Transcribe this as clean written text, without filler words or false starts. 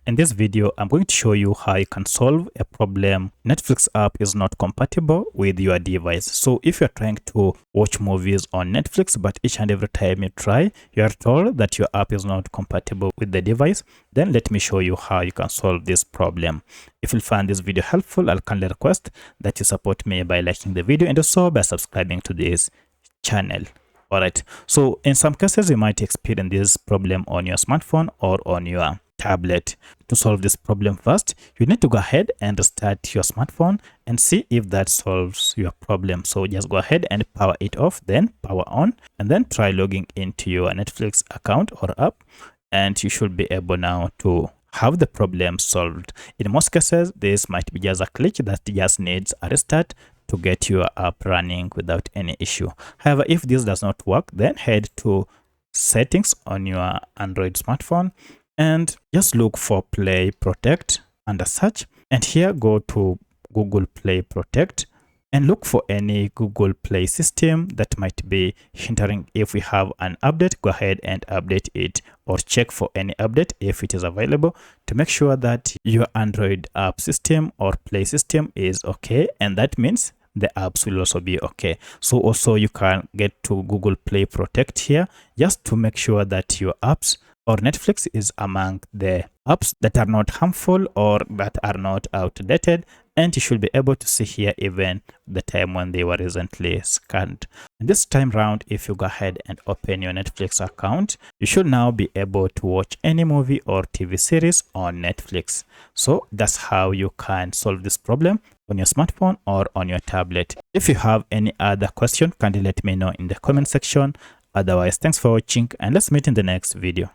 In this video, I'm going to show you how you can solve a problem. Netflix app is not compatible with your device. So if you're trying to watch movies on Netflix, but each and every time you try, you are told that your app is not compatible with the device, then let me show you how you can solve this problem. If you find this video helpful, I'll kindly request that you support me by liking the video and also by subscribing to this channel. All right. So in some cases, you might experience this problem on your smartphone or on your tablet. To solve this problem first, you need to go ahead and restart your smartphone and see if that solves your problem. So just go ahead and power it off, then power on, and then try logging into your Netflix account or app, and you should be able now to have the problem solved. In most cases, this might be just a glitch that just needs a restart to get your app running without any issue. However, if this does not work, then head to settings on your Android smartphone and just look for Play Protect under search, and here go to Google Play Protect and look for any Google Play system that might be hindering. If we have an update, go ahead and update it, or check for any update if it is available to make sure that your Android app system or Play system is okay, and that means the apps will also be okay. So also you can get to Google Play Protect here just to make sure that your apps or Netflix is among the apps that are not harmful or that are not outdated, and you should be able to see here even the time when they were recently scanned. And this time round, if you go ahead and open your Netflix account, you should now be able to watch any movie or TV series on Netflix. So that's how you can solve this problem on your smartphone or on your tablet. If you have any other question, kindly let me know in the comment section. Otherwise, thanks for watching and let's meet in the next video.